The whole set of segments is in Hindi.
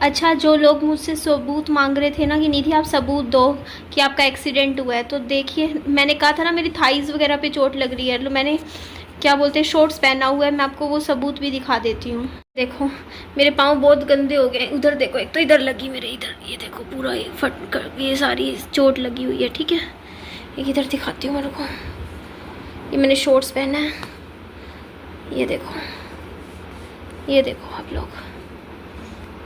अच्छा, जो लोग मुझसे सबूत मांग रहे थे ना कि निधि आप सबूत दो कि आपका एक्सीडेंट हुआ है, तो देखिए मैंने कहा था ना मेरी थाइज़ वगैरह पे चोट लग रही है, लो मैंने क्या बोलते हैं शॉर्ट्स पहना हुआ है, मैं आपको वो सबूत भी दिखा देती हूँ। देखो मेरे पाँव बहुत गंदे हो गए, उधर देखो, एक तो इधर लगी मेरे, इधर ये देखो पूरा ये फट कर ये सारी चोट लगी हुई है, ठीक है। एक इधर दिखाती हूँ मेरे को, ये मैंने शॉर्ट्स पहना है, ये देखो आप लोग,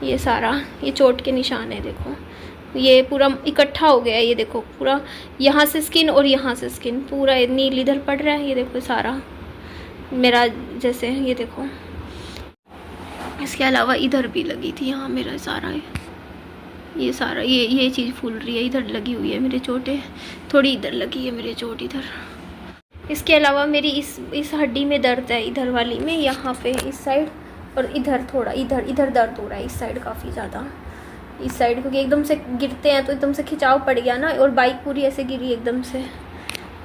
ये सारा ये चोट के निशान है, देखो ये पूरा इकट्ठा हो गया है, ये देखो पूरा यहाँ से स्किन और यहाँ से स्किन पूरा नील इधर पड़ रहा है, ये देखो सारा मेरा जैसे, ये देखो। इसके अलावा इधर भी लगी थी, यहाँ मेरा सारा ये सारा ये चीज़ फूल रही है, इधर लगी हुई है मेरी चोटें, थोड़ी इधर लगी है मेरी चोट इधर। इसके अलावा मेरी इस हड्डी में दर्द है, इधर वाली में, यहाँ पे इस साइड, और इधर थोड़ा इधर दर्द हो रहा है, इस साइड काफ़ी ज़्यादा, इस साइड, क्योंकि एकदम से गिरते हैं तो एकदम से खिंचाव पड़ गया ना, और बाइक पूरी ऐसे गिरी एकदम से,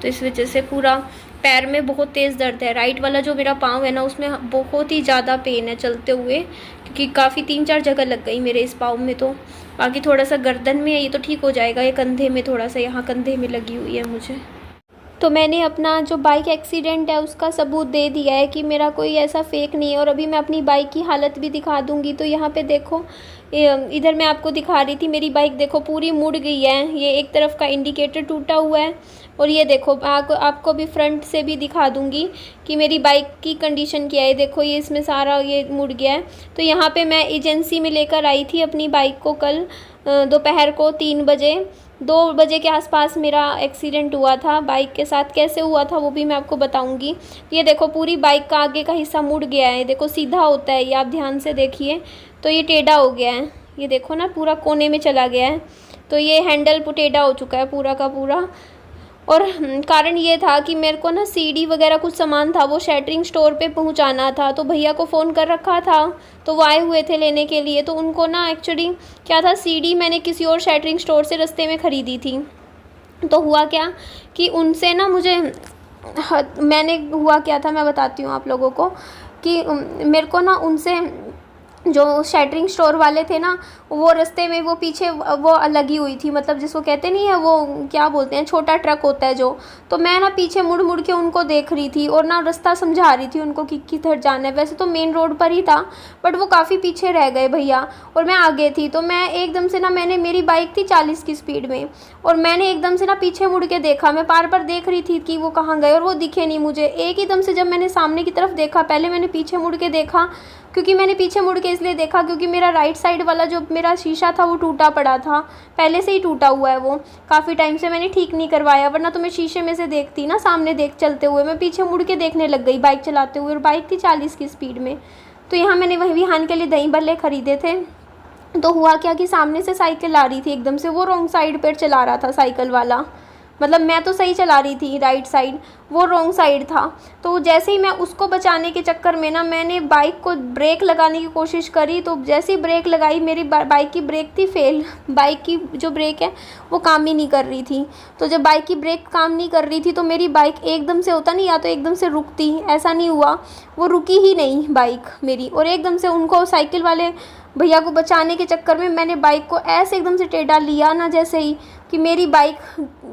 तो इस वजह से पूरा पैर में बहुत तेज़ दर्द है। राइट वाला जो मेरा पाँव है ना, उसमें बहुत ही ज़्यादा पेन है चलते हुए, क्योंकि काफ़ी 3-4 जगह लग गई मेरे इस पाँव में, तो बाकी थोड़ा सा गर्दन में है, ये तो ठीक हो जाएगा, ये कंधे में थोड़ा सा, यहाँ कंधे में लगी हुई है मुझे। तो मैंने अपना जो बाइक एक्सीडेंट है उसका सबूत दे दिया है कि मेरा कोई ऐसा फेक नहीं है, और अभी मैं अपनी बाइक की हालत भी दिखा दूंगी। तो यहाँ पे देखो, इधर मैं आपको दिखा रही थी, मेरी बाइक देखो पूरी मुड़ गई है, ये एक तरफ का इंडिकेटर टूटा हुआ है, और ये देखो आपको भी फ्रंट से भी दिखा दूंगी कि मेरी बाइक की कंडीशन क्या है। देखो ये इसमें सारा ये मुड़ गया है। तो यहाँ पे मैं एजेंसी में लेकर आई थी अपनी बाइक को कल दोपहर को 3 बजे, 2 बजे के आसपास मेरा एक्सीडेंट हुआ था बाइक के साथ। कैसे हुआ था वो भी मैं आपको बताऊंगी। ये देखो पूरी बाइक का आगे का हिस्सा मुड़ गया है, देखो सीधा होता है ये, आप ध्यान से देखिए, तो ये टेढ़ा हो गया है, ये देखो ना पूरा कोने में चला गया है, तो ये हैंडल टेढ़ा हो चुका है पूरा का पूरा। और कारण ये था कि मेरे को ना सीडी वगैरह कुछ सामान था वो शैटरिंग स्टोर पे पहुंचाना था, तो भैया को फ़ोन कर रखा था, तो वो आए हुए थे लेने के लिए। तो उनको ना एक्चुअली क्या था, सीडी मैंने किसी और शैटरिंग स्टोर से रास्ते में ख़रीदी थी। तो हुआ क्या कि उनसे ना मैंने हुआ क्या था मैं बताती हूँ आप लोगों को, कि मेरे को ना उनसे जो शैटरिंग स्टोर वाले थे ना, वो रास्ते में वो पीछे वो लगी हुई थी, मतलब जिसको कहते नहीं है वो क्या बोलते हैं, छोटा ट्रक होता है जो। तो मैं ना पीछे मुड़ मुड़ के उनको देख रही थी और ना रास्ता समझा रही थी उनको कि किधर जाना है। वैसे तो मेन रोड पर ही था, बट वो काफ़ी पीछे रह गए भैया और मैं आगे थी। तो मैं एकदम से ना, मेरी बाइक थी 40 की स्पीड में, और मैंने एकदम से ना पीछे मुड़ के देखा। मैं बार बार देख रही थी कि वो कहाँ गए, और वो दिखे नहीं मुझे। एक एकदम से जब मैंने सामने की तरफ देखा, पहले मैंने पीछे मुड़ के देखा, क्योंकि मैंने पीछे मुड़ के इसलिए देखा क्योंकि मेरा राइट साइड वाला जो मेरा शीशा था वो टूटा पड़ा था, पहले से ही टूटा हुआ है वो, काफ़ी टाइम से मैंने ठीक नहीं करवाया, वरना तो मैं शीशे में से देखती ना, सामने देख चलते हुए। मैं पीछे मुड़ के देखने लग गई बाइक चलाते हुए, और बाइक थी 40 की स्पीड में। तो यहाँ मैंने वही विहान के लिए दही भल्ले ख़रीदे थे। तो हुआ क्या कि सामने से साइकिल आ रही थी एकदम से, वो रॉन्ग साइड पर चला रहा था साइकिल वाला, मतलब मैं तो सही चला रही थी राइट साइड, वो रॉन्ग साइड था। तो जैसे ही मैं उसको बचाने के चक्कर में ना, मैंने बाइक को ब्रेक लगाने की कोशिश करी। तो जैसे ही ब्रेक लगाई, मेरी बाइक की ब्रेक थी फेल, बाइक की जो ब्रेक है वो काम ही नहीं कर रही थी। तो जब बाइक की ब्रेक काम नहीं कर रही थी तो मेरी बाइक एकदम से, होता नहीं या तो एकदम से रुकती, ऐसा नहीं हुआ, वो रुकी ही नहीं बाइक मेरी। और एकदम से उनको साइकिल वाले भैया को बचाने के चक्कर में मैंने बाइक को ऐसे एकदम से टेढ़ा लिया ना, जैसे ही कि मेरी बाइक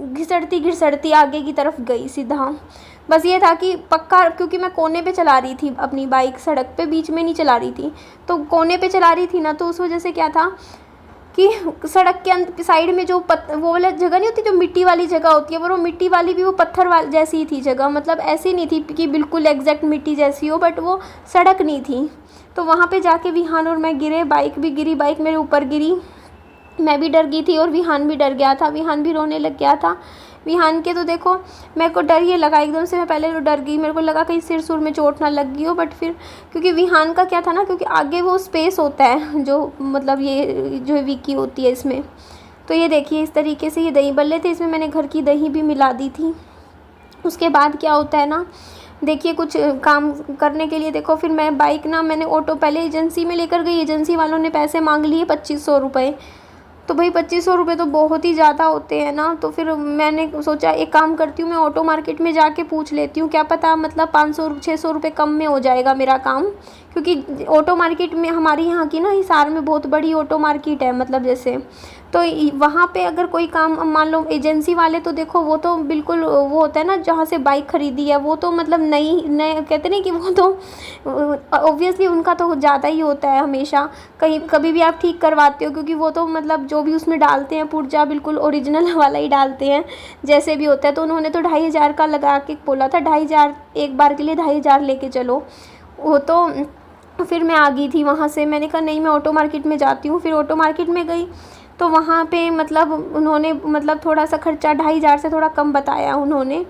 घिसड़ती घिसड़ती आगे की तरफ गई सीधा। बस ये था कि पक्का, क्योंकि मैं कोने पे चला रही थी अपनी बाइक, सड़क पे बीच में नहीं चला रही थी, तो कोने पे चला रही थी ना, तो उस वजह से क्या था कि सड़क के साइड में जो वो वाला जगह नहीं होती, जो मिट्टी वाली जगह होती है, वो मिट्टी वाली भी वो पत्थर वाली जैसी ही थी जगह, मतलब ऐसी नहीं थी कि बिल्कुल एग्जैक्ट मिट्टी जैसी हो, बट वो सड़क नहीं थी। तो वहाँ पे जाके विहान और मैं गिरे, बाइक भी गिरी, बाइक मेरे ऊपर गिरी, मैं भी डर गई थी और विहान भी डर गया था, विहान भी रोने लग गया था। विहान के तो देखो मेरे को डर ये लगा एकदम से, मैं पहले तो डर गई, मेरे को लगा कहीं सिर सुर में चोट ना लग गई हो, बट फिर क्योंकि विहान का क्या था ना, क्योंकि आगे वो स्पेस होता है जो मतलब ये जो विकी होती है इसमें। तो ये देखिए इस तरीके से ये दही बल्ले थे, इसमें मैंने घर की दही भी मिला दी थी। उसके बाद क्या होता है ना, देखिए कुछ काम करने के लिए देखो, फिर मैं बाइक ना, मैंने ऑटो पहले एजेंसी में लेकर गई, एजेंसी वालों ने पैसे मांग लिए 2500 रुपये। तो भाई 2500 रुपये तो बहुत ही ज़्यादा होते हैं ना। तो फिर मैंने सोचा एक काम करती हूँ, मैं ऑटो मार्केट में जाके पूछ लेती हूँ, क्या पता मतलब 500-600 रुपये कम में हो जाएगा मेरा काम, क्योंकि ऑटो मार्केट में हमारे यहाँ की ना हिसार में बहुत बड़ी ऑटो मार्केट है, मतलब जैसे तो वहाँ पे अगर कोई काम मान लो एजेंसी वाले, तो देखो वो तो बिल्कुल वो होता है ना, जहाँ से बाइक ख़रीदी है वो तो मतलब नए कहते नहीं कि वो तो ऑब्वियसली उनका तो ज़्यादा ही होता है हमेशा, कहीं कभी भी आप ठीक करवाते हो, क्योंकि वो तो मतलब जो भी उसमें डालते हैं पुर्जा बिल्कुल ओरिजिनल वाला ही डालते हैं जैसे भी होता है। तो उन्होंने तो 2500 का लगा के बोला था, 2500 एक बार के लिए 2500 लेके चलो। वो तो फिर मैं आ गई थी वहाँ से, मैंने कहा नहीं मैं ऑटो मार्केट में जाती हूँ। फिर ऑटो मार्केट में गई तो वहाँ पे मतलब उन्होंने मतलब थोड़ा सा खर्चा 2500 से थोड़ा कम बताया उन्होंने,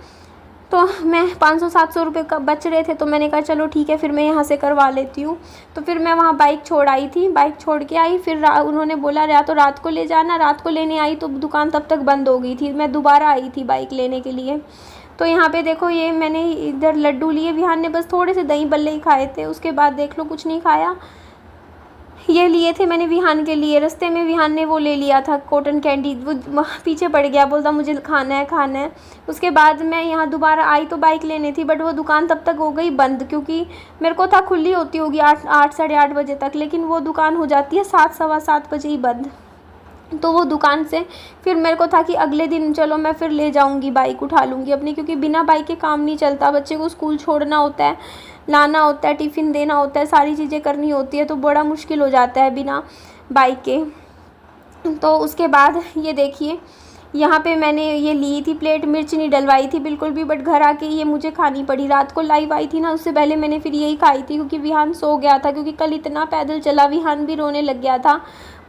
तो मैं 500-700 रुपये का बच रहे थे, तो मैंने कहा चलो ठीक है फिर मैं यहाँ से करवा लेती हूँ। तो फिर मैं वहाँ बाइक छोड़ आई थी, बाइक छोड़ के आई, फिर उन्होंने बोला या तो रात को ले जाना। रात को लेने आई तो दुकान तब तक बंद हो गई थी, मैं दोबारा आई थी बाइक लेने के लिए। तो यहाँ पे देखो ये मैंने इधर लड्डू लिए, विहान ने बस थोड़े से दही बल्ले ही खाए थे, उसके बाद देख लो कुछ नहीं खाया। ये लिए थे मैंने विहान के लिए, रास्ते में विहान ने वो ले लिया था कॉटन कैंडी, वो पीछे पड़ गया, बोलता मुझे खाना है खाना है। उसके बाद मैं यहाँ दोबारा आई तो बाइक लेने थी, बट वो दुकान तब तक हो गई बंद, क्योंकि मेरे को था खुली होती होगी 8 साढ़े 8 बजे तक, लेकिन वो दुकान हो जाती है 7 सवा 7 बजे ही बंद। तो वो दुकान से फिर मेरे को था कि अगले दिन चलो मैं फिर ले जाऊंगी, बाइक उठा लूँगी अपनी, क्योंकि बिना बाइक के काम नहीं चलता। बच्चे को स्कूल छोड़ना होता है, लाना होता है, टिफ़िन देना होता है, सारी चीज़ें करनी होती है, तो बड़ा मुश्किल हो जाता है बिना बाइक के। तो उसके बाद ये देखिए यहाँ पे मैंने ये ली थी प्लेट, मिर्च नहीं डलवाई थी बिल्कुल भी, बट घर आके ये मुझे खानी पड़ी। रात को लाइव आई थी ना, उससे पहले मैंने फिर यही खाई थी, क्योंकि विहान सो गया था, क्योंकि कल इतना पैदल चला, विहान भी रोने लग गया था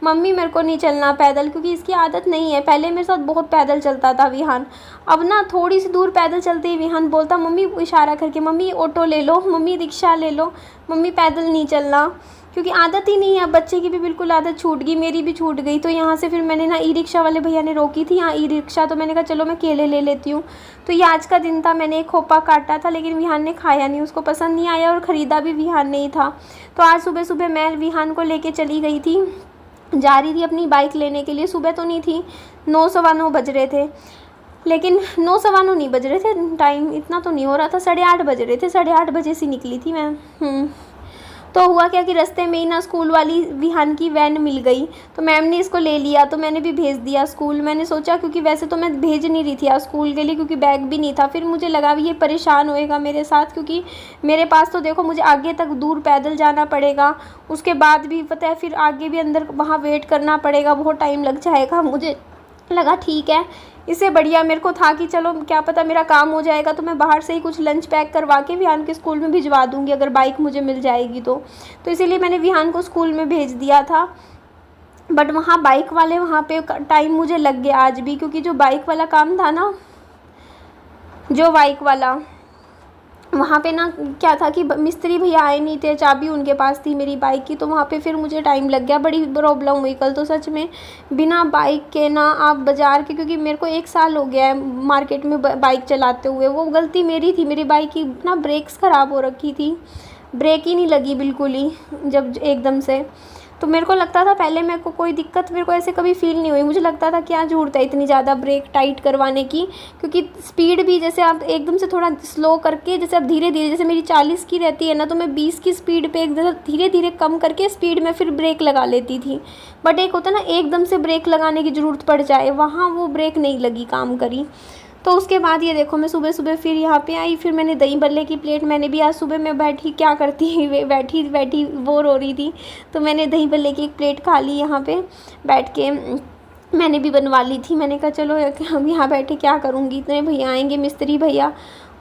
मम्मी मेरे को नहीं चलना पैदल, क्योंकि इसकी आदत नहीं है। पहले मेरे साथ बहुत पैदल चलता था विहान, अब ना थोड़ी सी दूर पैदल चलते ही विहान बोलता मम्मी, इशारा करके मम्मी ऑटो ले लो, मम्मी रिक्शा ले लो, मम्मी पैदल नहीं चलना, क्योंकि आदत ही नहीं है। बच्चे की भी बिल्कुल आदत छूट गई, मेरी भी छूट गई। तो यहाँ से फिर मैंने ना ई रिक्शा वाले भैया ने रोकी थी यहाँ ई रिक्शा, तो मैंने कहा चलो मैं केले ले लेती हूँ। तो ये आज का दिन था, मैंने एक खोपा काटा था, लेकिन विहान ने खाया नहीं, उसको पसंद नहीं आया, और ख़रीदा भी विहान नहीं था। तो आज सुबह सुबह मैं विहान को लेके चली गई थी, जा रही थी अपनी बाइक लेने के लिए। सुबह तो नहीं थी, 9 सवा 9 बज रहे थे, लेकिन 9 सवा 9 नहीं बज रहे थे, टाइम इतना तो नहीं हो रहा था, 8:30 बज रहे थे, 8:30 बजे से निकली थी मैं। तो हुआ क्या कि रास्ते में ही ना स्कूल वाली विहान की वैन मिल गई, तो मैम ने इसको ले लिया, तो मैंने भी भेज दिया स्कूल। मैंने सोचा, क्योंकि वैसे तो मैं भेज नहीं रही थी आज स्कूल के लिए, क्योंकि बैग भी नहीं था। फिर मुझे लगा भी ये परेशान होएगा मेरे साथ, क्योंकि मेरे पास तो देखो मुझे आगे तक दूर पैदल जाना पड़ेगा, उसके बाद भी पता है फिर आगे भी अंदर वहाँ वेट करना पड़ेगा, बहुत टाइम लग जाएगा। मुझे लगा ठीक है, इससे बढ़िया मेरे को था कि चलो क्या पता मेरा काम हो जाएगा, तो मैं बाहर से ही कुछ लंच पैक करवा के विहान के स्कूल में भिजवा दूंगी, अगर बाइक मुझे मिल जाएगी तो इसीलिए मैंने विहान को स्कूल में भेज दिया था। बट वहाँ बाइक वाले वहाँ पे टाइम मुझे लग गया आज भी, क्योंकि जो बाइक वाला काम था ना, जो बाइक वाला वहाँ पे ना क्या था कि मिस्त्री भैया आए नहीं थे, चाबी उनके पास थी मेरी बाइक की, तो वहाँ पे फिर मुझे टाइम लग गया, बड़ी प्रॉब्लम हुई कल तो सच में। बिना बाइक के ना आप बाज़ार के, क्योंकि मेरे को 1 साल हो गया है मार्केट में बाइक चलाते हुए, वो गलती मेरी थी, मेरी बाइक की ना ब्रेक्स ख़राब हो रखी थी, ब्रेक ही नहीं लगी बिल्कुल ही जब एकदम से। तो मेरे को लगता था पहले मेरे को कोई दिक्कत मेरे को ऐसे कभी फ़ील नहीं हुई, मुझे लगता था क्या ज़रूरत है इतनी ज़्यादा ब्रेक टाइट करवाने की, क्योंकि स्पीड भी जैसे आप एकदम से थोड़ा स्लो करके, जैसे आप धीरे धीरे, जैसे मेरी 40 की रहती है ना, तो मैं 20 की स्पीड पे एकदम धीरे धीरे कम करके स्पीड में फिर ब्रेक लगा लेती थी। बट एक होता है ना एकदम से ब्रेक लगाने की ज़रूरत पड़ जाए, वहाँ वो ब्रेक नहीं लगी, काम करी। तो उसके बाद ये देखो मैं सुबह सुबह फिर यहाँ पे आई, फिर मैंने दही बल्ले की प्लेट, मैंने भी आज सुबह मैं बैठी क्या करती बैठी बैठी बोर हो रही थी, तो मैंने दही बल्ले की एक प्लेट खा ली यहाँ पे बैठ के, मैंने भी बनवा ली थी। मैंने कहा चलो हम यहाँ बैठे क्या करूँगी, इतने भैया आएंगे मिस्त्री भैया।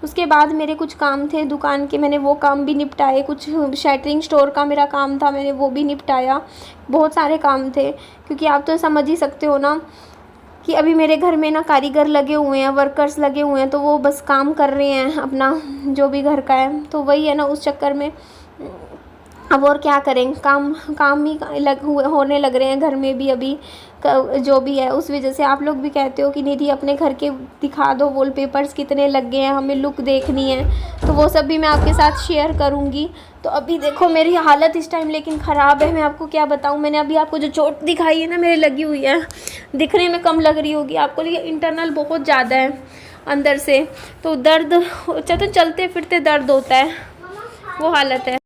उसके बाद मेरे कुछ काम थे दुकान के, मैंने वो काम भी निपटाए, कुछ शैटरिंग स्टोर का मेरा काम था, मैंने वो भी निपटाया। बहुत सारे काम थे, क्योंकि आप तो समझ ही सकते हो ना कि अभी मेरे घर में ना कारीगर लगे हुए हैं, वर्कर्स लगे हुए हैं, तो वो बस काम कर रहे हैं अपना जो भी घर का है, तो वही है ना, उस चक्कर में अब और क्या करें, काम ही होने लग रहे हैं घर में भी अभी जो भी है। उस वजह से आप लोग भी कहते हो कि निधि अपने घर के दिखा दो वॉलपेपर्स कितने लग गए हैं, हमें लुक देखनी है, तो वो सब भी मैं आपके साथ शेयर करूँगी। तो अभी देखो मेरी हालत इस टाइम लेकिन ख़राब है, मैं आपको क्या बताऊँ। मैंने अभी आपको जो चोट दिखाई है ना मेरे लगी हुई है, दिखने में कम लग रही होगी आपको, लेकिन इंटरनल बहुत ज़्यादा है अंदर से, तो दर्द चलते फिरते दर्द होता है, वो हालत है।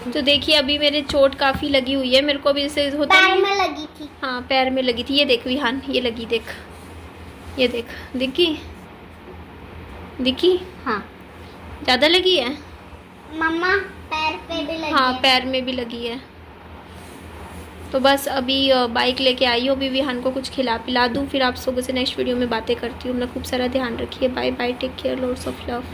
तो देखिए अभी मेरे चोट काफ़ी लगी हुई है, मेरे को भी इसे होता पैर नहीं। में लगी थी। हाँ पैर में लगी थी, ये देख विहान, ये लगी देख, ये देख, दिखी दिखी, हाँ ज़्यादा लगी है। मम्मा पैर पे भी लगी हाँ है। पैर में भी लगी है। तो बस अभी बाइक लेके आई हूँ, अभी विहान को कुछ खिला पिला दूँ, फिर आप लोगों से नेक्स्ट वीडियो में बातें करती हूँ। अपना खूब सारा ध्यान रखिए। Bye bye, take care, lots of love.